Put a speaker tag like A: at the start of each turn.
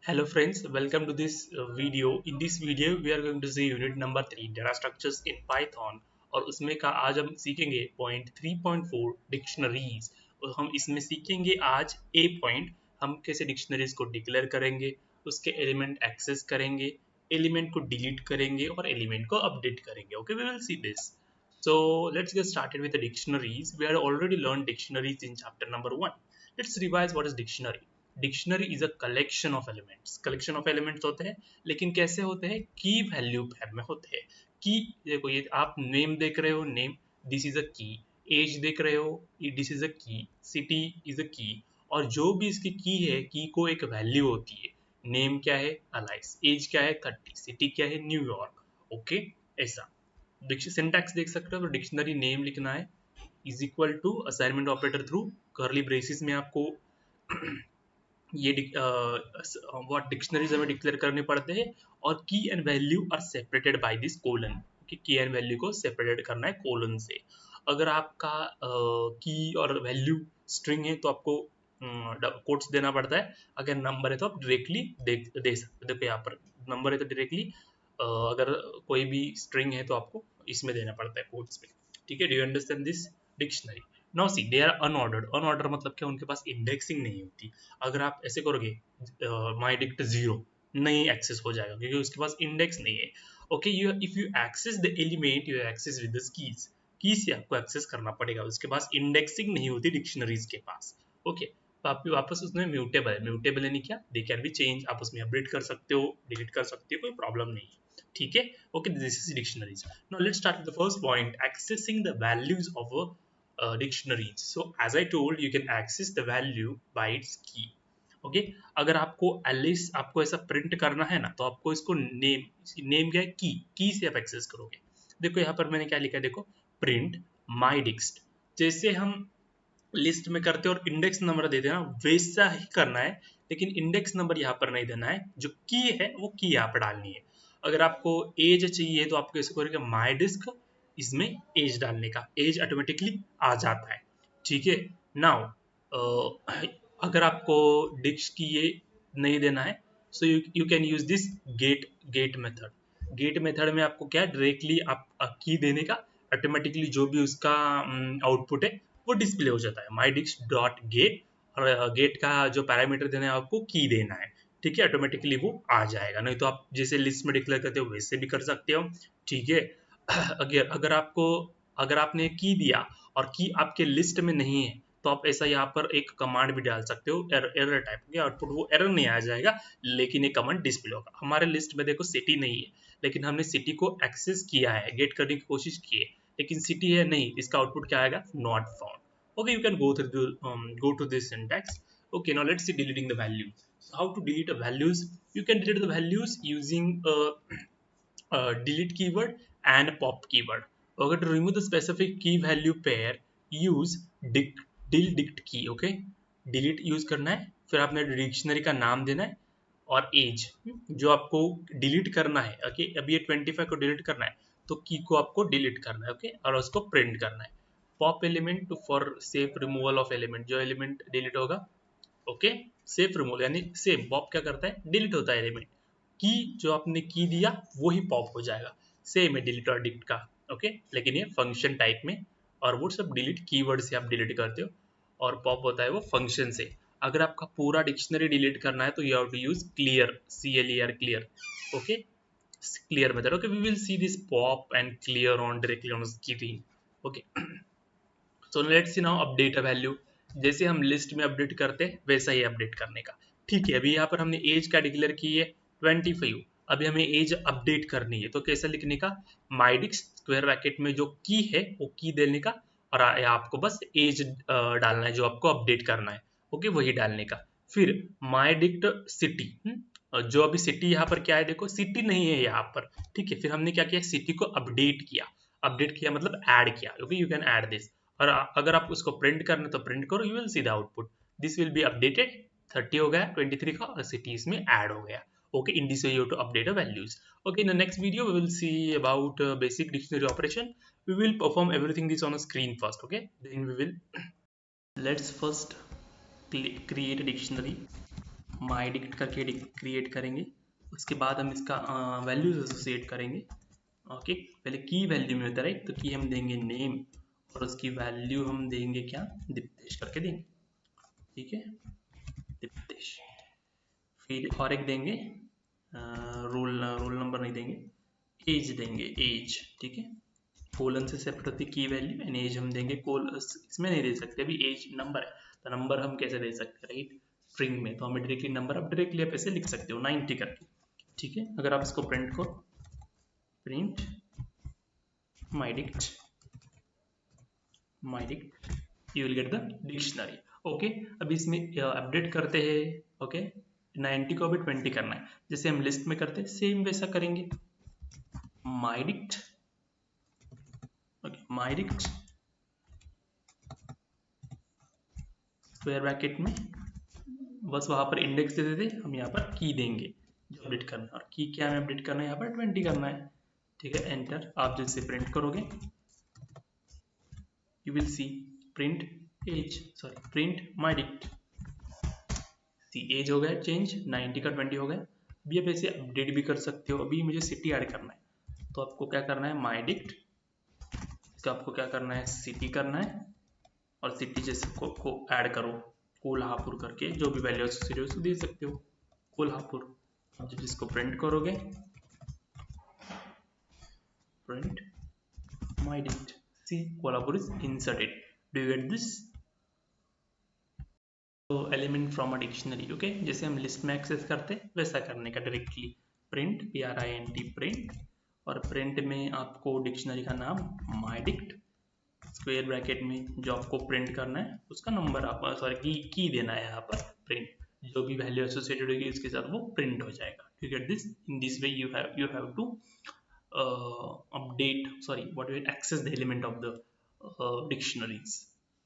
A: Hello friends, welcome to this video. In this video, we are going to see unit number 3 data structures in Python और उसमें का आज हम सीखेंगे point 3.4 dictionaries और हम इसमें सीखेंगे आज ए पॉइंट हम कैसे डिक्शनरीज को डिक्लेयर करेंगे, उसके एलिमेंट एक्सेस करेंगे, एलिमेंट को डिलीट करेंगे और एलिमेंट को अपडेट करेंगे. Okay, we will see this. So let's get started with the dictionaries. We have already learned dictionaries in chapter number 1. Let's revise what is dictionary. Dictionary is a collection of elements होते हैं, लेकिन कैसे होते हैं? की value form में होते हैं. की देखो, ये आप नेम देख रहे हो, नेम दिस इज अ की. एज देख रहे हो, दिस इज अ की. सिटी इज अ की. और जो भी इसकी की है, की को एक वैल्यू होती है. नेम क्या है? अलाइस. एज क्या है? 30. सिटी क्या है? न्यूयॉर्क. ओके, ऐसा सिंटैक्स देख सकते हो. तो डिक्शनरी नेम लिखना है is equal to assignment operator through curly braces में आपको ये व्हाट डिक्शनरीज हमें डिक्लेयर करने पड़ते हैं. और key and value are separated by this colon. Key and value को सेपरेटेड करना है कोलन से. अगर आपका की और वैल्यू स्ट्रिंग है तो आपको कोट्स देना पड़ता है. अगर नंबर है तो आप डायरेक्टली दे सकते. देखो यहाँ पर नंबर है तो डायरेक्टली, अगर कोई भी स्ट्रिंग है तो आपको इसमें देना पड़ता है कोट्स में. ठीक है, do you understand this dictionary? Now see they are unordered. Unorder मतलब क्या? उनके पास इंडेक्सिंग नहीं होती. अगर आप ऐसे करोगे माई डिक्ट 0 नहीं एक्सेस हो जाएगा क्योंकि उसके पास इंडेक्स नहीं है. Okay, you if you access the element you access with the keys. Key से आपको एक्सेस करना पड़ेगा. उसके पास इंडेक्सिंग नहीं होती डिक्शनरीज के पास. ओके, तो आप वापस उसमें म्यूटेबल है. म्यूटेबल यानी क्या? They can be change. आप उसमें अपडेट कर सकते हो, डिलीट कर सकते हो, कोई प्रॉब्लम नहीं है. ठीक है. Okay, this is dictionaries. Now let's start with the first point, accessing the values of dictionaries. So as I told, you can access the value by its key. Okay, अगर आपको एलिस आपको ऐसा print करना है ना, तो आपको इसको नेम क्या है? की से आप एक्सेस करोगे. देखो यहाँ पर मैंने क्या लिखा है, देखो प्रिंट माई डिक्स्ट. जैसे हम लिस्ट में करते हैं और इंडेक्स नंबर देते हैं ना, वैसा ही करना है. लेकिन इंडेक्स नंबर यहाँ पर नहीं देना है. जो की है वो की यहाँ पर डालनी है. अगर आपको एज चाहिए तो आपको इसको करेंगे माई डिस्क, इसमें एज डालने का, एज ऑटोमेटिकली आ जाता है. ठीक है. नाउ अगर आपको डिक्स की ये नहीं देना है, so you can use this get method. Get method में आपको क्या, डायरेक्टली आप की देने का, ऑटोमेटिकली जो भी उसका आउटपुट है वो डिस्प्ले हो जाता है. माई डिक्स डॉट गेट, और गेट का जो पैरामीटर देना है आपको की देना है. ठीक है, ऑटोमेटिकली वो आ जाएगा. नहीं तो आप जैसे लिस्ट में डिक्लेयर करते हो वैसे भी कर सकते हो. ठीक है. अगर अगर आपको अगर आपने की दिया और की आपके लिस्ट में नहीं है, तो आप ऐसा यहाँ पर एक कमांड भी डाल सकते हो. एरर टाइप के आउटपुट, वो एरर नहीं आ जाएगा लेकिन एक कमांड डिस्प्ले होगा. हमारे लिस्ट में देखो सिटी नहीं है, लेकिन हमने सिटी को एक्सेस किया है, गेट करने की कोशिश की है, लेकिन सिटी है नहीं. इसका आउटपुट क्या आएगा? Not found. Okay, you can go to this syntax. Okay, now let's see deleting the values. So how to delete the values? You can delete the values using delete keyword and pop keyword. Okay, to remove the specific key value pair, use dict key. Okay, delete use करना है, फिर आपने dictionary का नाम देना है और as जो आपको डिलीट करना है. ओके, अभी ये 25 को डिलीट करना है तो की को आपको डिलीट करना है. ओके, और उसको प्रिंट करना है. Pop element to for safe removal of element, जो एलिमेंट डिलीट होगा. ओके, सेफ रिमूवल यानी सेम. पॉप क्या करता है? डिलीट होता है एलिमेंट. की जो आपने की दिया वो ही पॉप हो जाएगा. सेम है डिलीट और डिक्ट का. ओके, लेकिन ये फंक्शन टाइप में, और वो सब डिलीट कीवर्ड से आप डिलीट करते हो, और पॉप होता है वो फंक्शन से. अगर आपका पूरा डिक्शनरी डिलीट करना है तो you have to use clear, CLER, clear. Okay, clear method. Okay, we will see this pop and clear on directly on screen. Okay, so let's see now update a value. जैसे हम list में update करते हैं वैसा ही update करने का. ठीक है, अभी यहाँ पर हमने एज क्या डिक्लेयर की है? 25. अभी हमें एज अपडेट करनी है तो कैसे लिखने का? माइडिक्स स्क्वायर ब्रैकेट में जो की है वो की देने का, और आपको बस एज डालना है जो आपको अपडेट करना है. ओके, वही डालने का. फिर माइडिक्ट सिटी, जो अभी सिटी यहाँ पर क्या है? देखो सिटी नहीं है यहाँ पर. ठीक है, फिर हमने क्या किया? सिटी को अपडेट किया. अपडेट किया मतलब ऐड किया. Okay, you can add this. और अगर आप उसको प्रिंट करना तो प्रिंट करो, you will see the output. This will be updated. 30 हो गया, 23 का, और सिटी इसमें ऐड हो गया. Okay, in this way you have to update the values. Okay, in the next video we will see about basic dictionary operation. We will perform everything this on a screen first. Okay, then we will let's first create a dictionary. mydict करके create करेंगे। उसके बाद हम इसका values associate करेंगे। Okay, पहले की value में होता है राइट, तो की हम देंगे नेम और उसकी वैल्यू हम देंगे क्या, दीप्तेश करके देंगे। ठीक है, दीप्तेश। फिर और एक देंगे रोल नंबर नहीं देंगे, एज देंगे, एज। ठीक है, कोलन से सेपरेट होती है की वैल्यू एंड एज हम देंगे। कोल इसमें नहीं दे सकते, अभी एज नंबर है तो नंबर हम कैसे दे सकते हैं राइट, स्ट्रिंग में, तो हम डायरेक्टली नंबर आप डायरेक्टली आप ऐसे लिख सकते हो 90 करके। ठीक है, अगर आप इसको प्रिंट करो, print mydict, you will get the dictionary। Okay, अभी इसमें अपडेट करते हैं। ओके, 90 को अभी 20 करना है, जैसे हम लिस्ट में करते हैं सेम वैसा करेंगे। mydict, okay, mydict square bracket में, बस वहां पर इंडेक्स दे देते, हम यहाँ पर की देंगे जो अपडेट करना है, और की क्या हमें अपडेट करना है, यहाँ पर 20 करना है। ठीक है, एंटर। आप जैसे प्रिंट करोगे you will see print age, sorry print mydict, C as हो गया चेंज, 90 का 20 हो गया। अभी आप ऐसे अपडेट भी कर सकते हो। अभी मुझे सिटी ऐड करना है, तो आपको क्या करना है, mydict, इसका आपको क्या करना है, सिटी करना है, और सिटी जैसे को ऐड करो कोल्हापुर करके, जो भी वैल्यू एसोसिएटेड है उसको दे सकते हो कोल्हापुर। अब जब इसको प्रिंट करोगे, print mydict, see Kolhapur is inserted, do you get this. तो element from a dictionary, okay, जैसे हम लिस्ट में एक्सेस करते हैं वैसा करने का, डायरेक्टली प्रिंट print प्रिंट, और प्रिंट में आपको डिक्शनरी का नाम mydict स्क्वायर ब्रैकेट में जो आपको प्रिंट करना है उसका नंबर, आप सॉरी की देना है यहाँ पर, प्रिंट जो भी वैल्यू एसोसिएटेड होगी उसके साथ वो प्रिंट हो जाएगा। You get this, in this way you have to update, sorry what you access the element of the dictionaries।